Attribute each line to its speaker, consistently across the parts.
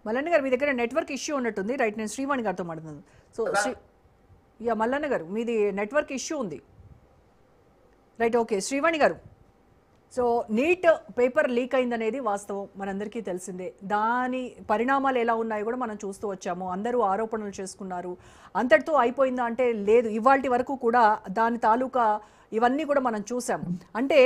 Speaker 1: మల్లన్న గారు మీ దగ్గర network issue ఉన్నట్టుంది. Right, నేను శ్రీవాణి గారితో మాట్లాడుతున్నాను. సో మల్లన్న గారు మీది నెట్వర్క్ ఇష్యూ ఉంది. Right, okay. శ్రీవాణి గారు, సో నీట్ పేపర్ లీక్ అయిందనేది వాస్తవం, మనందరికీ తెలిసిందే. దాని పరిణామాలు ఎలా ఉన్నాయో కూడా మనం చూస్తూ వచ్చాము. అందరూ ఆరోపణలు చేసుకున్నారు. అంతటితో అయిపోయిందా అంటే లేదు. ఇవాల్టి వరకు కూడా దాని తాలూకా ఇవన్నీ కూడా మనం చూసాం. అంటే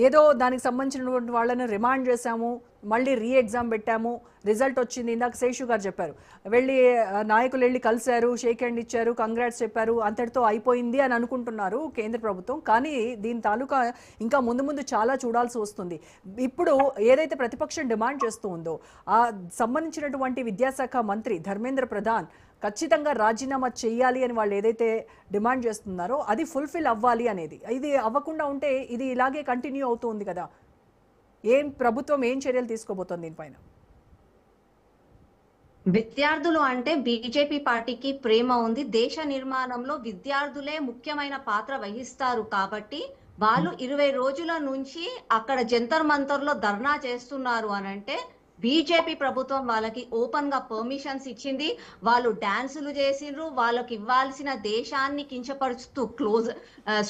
Speaker 1: ఏదో దానికి సంబంధించినటువంటి వాళ్ళని రిమాండ్ చేశాము, మళ్ళీ రీ ఎగ్జామ్ పెట్టాము, రిజల్ట్ వచ్చింది. ఇందాక శేషు గారు చెప్పారు, వెళ్ళి నాయకులు వెళ్ళి కలిశారు, షేక్ హ్యాండ్ ఇచ్చారు, కంగ్రాట్స్ చెప్పారు, అంతటితో అయిపోయింది అని అనుకుంటున్నారు కేంద్ర ప్రభుత్వం. కానీ దీని తాలూకా ఇంకా ముందు ముందు చాలా చూడాల్సి వస్తుంది. ఇప్పుడు ఏదైతే ప్రతిపక్షం డిమాండ్ చేస్తూ ఉందో ఆ సంబంధించినటువంటి విద్యాశాఖ మంత్రి ధర్మేంద్ర ప్రధాన్ ఖచ్చితంగా రాజీనామా చేయాలి అని వాళ్ళు ఏదైతే డిమాండ్ చేస్తున్నారో అది ఫుల్ఫిల్ అవ్వాలి అనేది. ఇది అవ్వకుండా ఉంటే ఇది ఇలాగే కంటిన్యూ అవుతుంది కదా. ప్రభుత్వం ఏం చర్యలు తీసుకోబోతోంది దీనిపైన?
Speaker 2: విద్యార్థులు అంటే బీజేపీ పార్టీకి ప్రేమ ఉంది. దేశ నిర్మాణంలో విద్యార్థులే ముఖ్యమైన పాత్ర వహిస్తారు కాబట్టి వాళ్ళు 20 రోజుల నుంచి అక్కడ జంతర్ మంతర్లో ధర్నా చేస్తున్నారు అని అంటే బీజేపీ ప్రభుత్వం వాళ్ళకి ఓపెన్ గా పర్మిషన్స్ ఇచ్చింది. వాళ్ళు డాన్సులు చేసిండ్రు, వాళ్ళకి ఇవ్వాల్సిన దేశాన్ని కించపరుస్తూ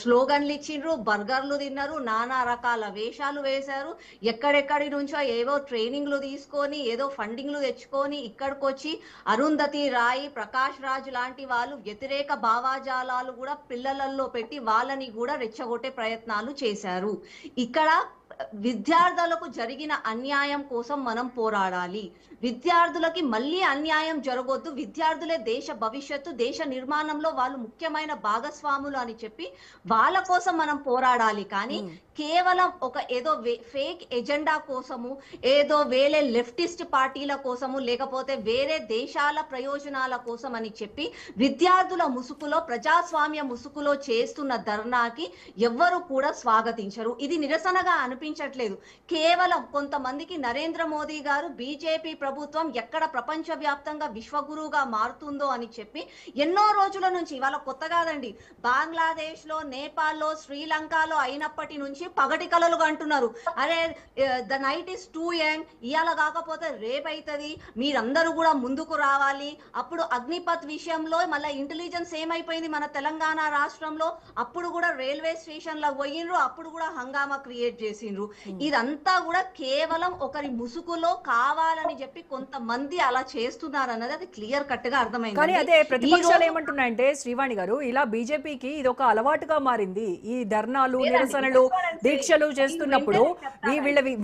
Speaker 2: స్లోగన్లు ఇచ్చిండ్రు, బర్గర్లు తిన్నారు, నానా రకాల వేషాలు వేశారు. ఎక్కడెక్కడి నుంచో ఏవో ట్రైనింగ్లు తీసుకొని ఏదో ఫండింగ్లు తెచ్చుకొని ఇక్కడికి వచ్చి అరుంధతి రాయ్, ప్రకాష్ రాజ్ లాంటి వాళ్ళు వ్యతిరేక భావాజాలాలు కూడా పిల్లలలో పెట్టి వాళ్ళని కూడా రెచ్చగొట్టే ప్రయత్నాలు చేశారు. ఇక్కడ విద్యార్థులకు జరిగిన అన్యాయం కోసం మనం పోరాడాలి. విద్యార్థులకి మళ్ళీ అన్యాయం జరగొద్దు. విద్యార్థులే దేశ భవిష్యత్తు, దేశ నిర్మాణంలో వాళ్ళు ముఖ్యమైన భాగస్వాములు అని చెప్పి వాళ్ళ కోసం మనం పోరాడాలి. కానీ కేవలం ఒక ఏదో ఫేక్ ఎజెండా కోసము, ఏదో వేరే లెఫ్టిస్ట్ పార్టీల కోసము, లేకపోతే వేరే దేశాల ప్రయోజనాల కోసం అని చెప్పి విద్యార్థుల ముసుగులో, ప్రజాస్వామ్య ముసుగులో చేస్తున్న ధర్నాకి ఎవ్వరు కూడా స్వాగతించరు. ఇది నిరసనగా అనిపించట్లేదు. కేవలం కొంతమందికి నరేంద్ర మోదీ గారు, బీజేపీ ప్రభుత్వం ఎక్కడ ప్రపంచ వ్యాప్తంగా విశ్వగురువుగా మారుతుందో అని చెప్పి ఎన్నో రోజుల నుంచి, ఇవాళ కొత్త కాదండి, బంగ్లాదేశ్ లో, నేపాల్ లో, శ్రీలంకలో అయినప్పటి నుంచి పగటి కలలుగా అంటున్నారు, అరే the night is two young, ఇవాళ కాకపోతే రేపు అవుతుంది, మీరందరూ కూడా ముందుకు రావాలి. అప్పుడు అగ్నిపత్ విషయంలో మళ్ళీ ఇంటెలిజెన్స్ ఏమైపోయింది మన తెలంగాణ రాష్ట్రంలో, అప్పుడు కూడా రైల్వే స్టేషన్ లో పోయిండ్రు, అప్పుడు కూడా హంగామా క్రియేట్ చేసిండ్రు. ఇదంతా కూడా కేవలం ఒకరి ముసుగులో కావాలని చెప్పి కొంతమంది అలా చేస్తున్నారు అన్నది అది క్లియర్ కట్ గా అర్థమైంది.
Speaker 1: కానీ అదే ప్రతిపక్షాలు ఏమంటున్నాయంటే శ్రీవాణి గారు, ఇలా బీజేపీకి ఇది ఒక అలవాటుగా మారింది. ఈ ధర్నాలు, నిరసనలు, దీక్షలు చేస్తున్నప్పుడు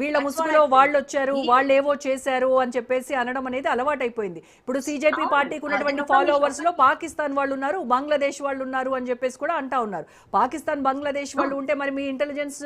Speaker 1: వీళ్ళ ముసుగులో వాళ్ళు వచ్చారు, వాళ్ళు ఏవో చేశారు అని చెప్పేసి అనడం అనేది అలవాటైపోయింది. ఇప్పుడు సిజేపీ పార్టీకి ఉన్నటువంటి ఫాలోవర్స్ లో పాకిస్తాన్ వాళ్ళు ఉన్నారు, బంగ్లాదేశ్ వాళ్ళు ఉన్నారు అని చెప్పేసి కూడా అంటా ఉన్నారు. పాకిస్తాన్, బంగ్లాదేశ్ వాళ్ళు ఉంటే మరి మీ ఇంటెలిజెన్స్